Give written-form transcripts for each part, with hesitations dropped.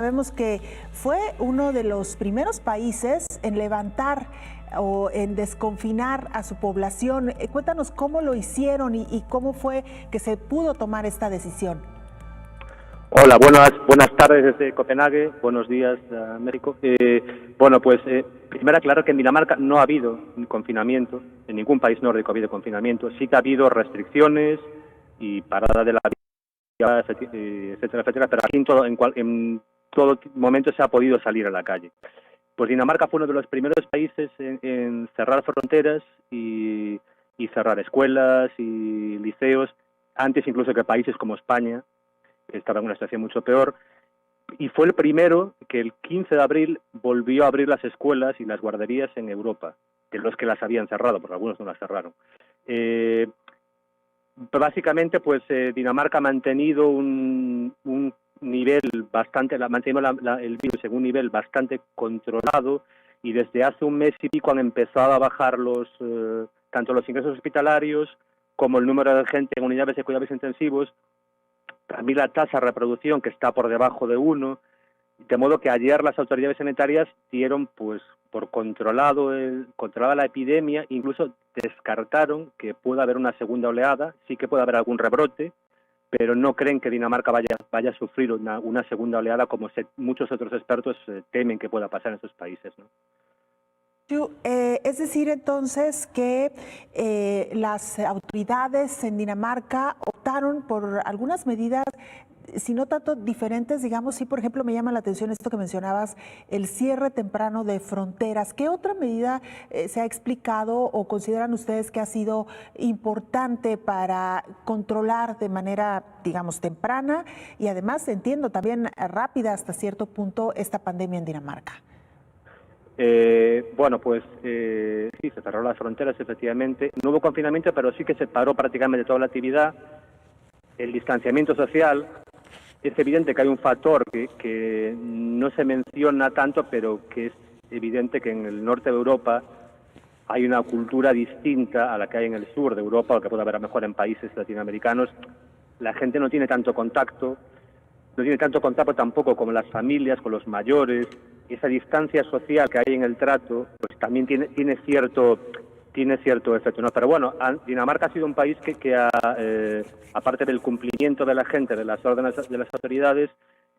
Sabemos que fue uno de los primeros países en levantar o en desconfinar a su población. Cuéntanos cómo lo hicieron y cómo fue que se pudo tomar esta decisión. Hola, buenas tardes desde Copenhague. Buenos días, Américo. Primero aclarar que en Dinamarca no ha habido confinamiento. En ningún país nórdico ha habido confinamiento. Sí que ha habido restricciones y parada de la vida, etcétera, etcétera. Pero aquí en todo momento se ha podido salir a la calle. Pues Dinamarca fue uno de los primeros países en cerrar fronteras y cerrar escuelas y liceos, antes incluso que países como España, que estaba en una situación mucho peor, y fue el primero que el 15 de abril volvió a abrir las escuelas y las guarderías en Europa, de los que las habían cerrado, porque algunos no las cerraron. Básicamente, Dinamarca ha mantenido un nivel bastante, el virus en un nivel bastante controlado, y desde hace un mes y pico han empezado a bajar tanto los ingresos hospitalarios como el número de gente en unidades de cuidados intensivos, también la tasa de reproducción, que está por debajo de 1, de modo que ayer las autoridades sanitarias dieron por controlada la epidemia, incluso descartaron que pueda haber una segunda oleada, sí que puede haber algún rebrote, pero no creen que Dinamarca vaya a sufrir una segunda oleada como muchos otros expertos temen que pueda pasar en esos países, ¿no? Es decir, entonces, que las autoridades en Dinamarca optaron por algunas medidas, si no tanto diferentes, digamos. Sí, por ejemplo, me llama la atención esto que mencionabas, el cierre temprano de fronteras. ¿Qué otra medida se ha explicado o consideran ustedes que ha sido importante para controlar de manera, digamos, temprana y además, entiendo, también rápida hasta cierto punto esta pandemia en Dinamarca? Sí, se cerraron las fronteras, efectivamente. No hubo confinamiento, pero sí que se paró prácticamente toda la actividad. El distanciamiento social, es evidente que hay un factor que no se menciona tanto, pero que es evidente que en el norte de Europa hay una cultura distinta a la que hay en el sur de Europa, o que puede haber a lo mejor en países latinoamericanos. La gente no tiene tanto contacto tampoco con las familias, con los mayores. Esa distancia social que hay en el trato, pues también tiene cierto efecto, ¿no? Pero bueno, Dinamarca ha sido un país que aparte del cumplimiento de la gente, de las órdenes de las autoridades,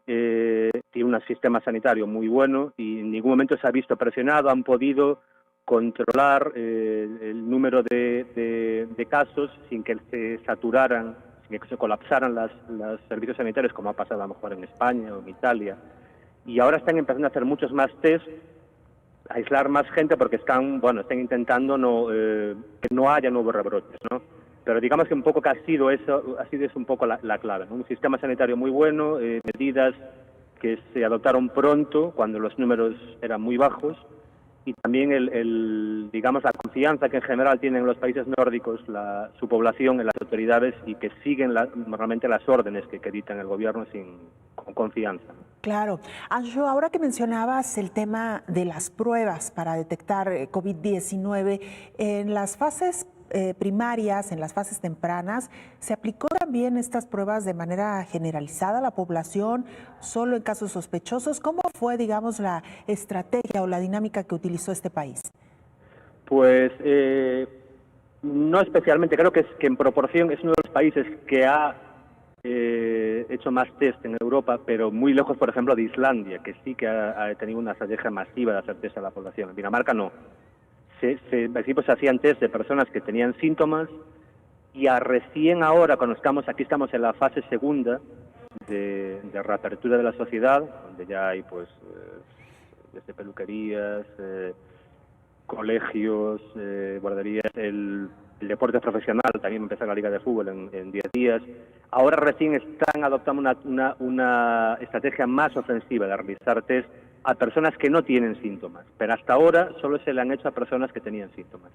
tiene un sistema sanitario muy bueno y en ningún momento se ha visto presionado. Han podido controlar el número de casos sin que se saturaran, sin que se colapsaran los servicios sanitarios, como ha pasado a lo mejor en España o en Italia. Y ahora están empezando a hacer muchos más test, a aislar más gente, porque están intentando que no haya nuevos rebrotes, ¿no? Pero digamos que un poco que ha sido eso un poco la clave, ¿no? Un sistema sanitario muy bueno, medidas que se adoptaron pronto cuando los números eran muy bajos, y también digamos la confianza que en general tienen los países nórdicos su población en las autoridades, y que siguen normalmente las órdenes que dictan el gobierno con confianza. Claro. Anxo, ahora que mencionabas el tema de las pruebas para detectar COVID-19, en las fases primarias, en las fases tempranas, ¿se aplicó también estas pruebas de manera generalizada a la población, solo en casos sospechosos? ¿Cómo fue, digamos, la estrategia o la dinámica que utilizó este país? No especialmente. Creo que en proporción es uno de los países que ha hecho más test en Europa, pero muy lejos, por ejemplo, de Islandia, que sí que ha tenido una estrategia masiva de hacer test a la población. En Dinamarca no. Se hacían test de personas que tenían síntomas, y recién ahora, cuando estamos en la fase segunda de reapertura de la sociedad, donde ya hay desde peluquerías, colegios, guarderías, el deporte profesional, también empezó la Liga de Fútbol en 10 días. Ahora recién están adoptando una estrategia más ofensiva de realizar test a personas que no tienen síntomas, pero hasta ahora solo se le han hecho a personas que tenían síntomas.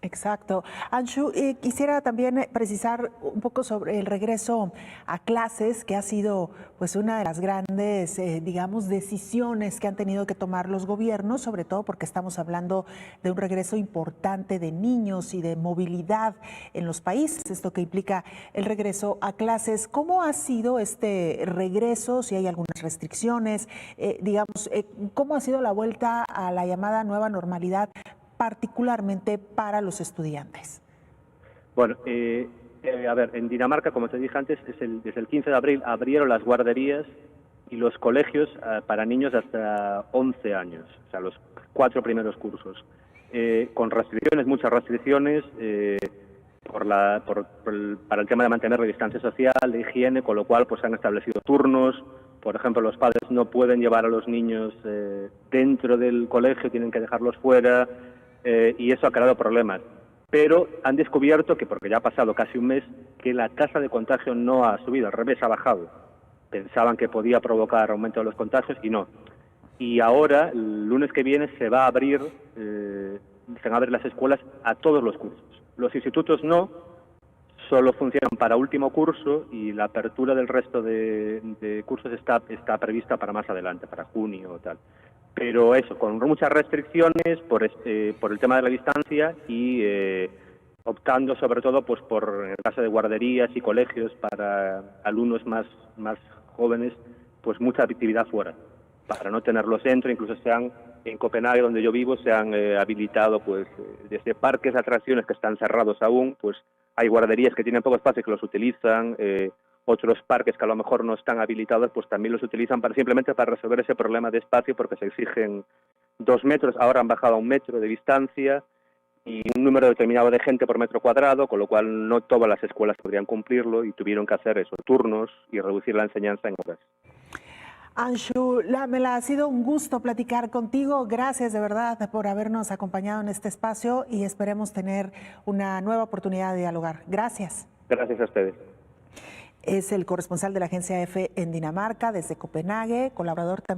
Exacto. Anshu, quisiera también precisar un poco sobre el regreso a clases, que ha sido pues una de las grandes, digamos, decisiones que han tenido que tomar los gobiernos, sobre todo porque estamos hablando de un regreso importante de niños y de movilidad en los países, esto que implica el regreso a clases. ¿Cómo ha sido este regreso? Si hay algunas restricciones, digamos, ¿cómo ha sido la vuelta a la llamada nueva normalidad, particularmente para los estudiantes? Bueno, a ver, en Dinamarca, como te dije antes, desde el 15 de abril abrieron las guarderías y los colegios para niños hasta 11 años, o sea, los 4 primeros cursos, con restricciones, muchas restricciones, para el tema de mantener la distancia social, de higiene, con lo cual pues han establecido turnos. Por ejemplo, los padres no pueden llevar a los niños dentro del colegio, tienen que dejarlos fuera, y eso ha creado problemas. Pero han descubierto que, porque ya ha pasado casi un mes, que la tasa de contagio no ha subido, al revés, ha bajado. Pensaban que podía provocar aumento de los contagios y no. Y ahora, el lunes que viene, se van a abrir las escuelas a todos los cursos. Los institutos no, solo funcionan para último curso, y la apertura del resto de cursos está prevista para más adelante, para junio o tal. Pero eso, con muchas restricciones por el tema de la distancia y optando sobre todo pues por, en el caso de guarderías y colegios, para alumnos más jóvenes, pues mucha actividad fuera, para no tenerlos dentro. Incluso en Copenhague, donde yo vivo, se han habilitado pues desde parques de atracciones que están cerrados aún, pues hay guarderías que tienen poco espacio que los utilizan, otros parques que a lo mejor no están habilitados pues también los utilizan simplemente para resolver ese problema de espacio, porque se exigen 2 metros, ahora han bajado a 1 metro de distancia y un número determinado de gente por metro cuadrado, con lo cual no todas las escuelas podrían cumplirlo y tuvieron que hacer eso, turnos y reducir la enseñanza en horas. Anshu Lamela, ha sido un gusto platicar contigo. Gracias de verdad por habernos acompañado en este espacio y esperemos tener una nueva oportunidad de dialogar. Gracias. Gracias a ustedes. Es el corresponsal de la agencia EFE en Dinamarca, desde Copenhague, colaborador también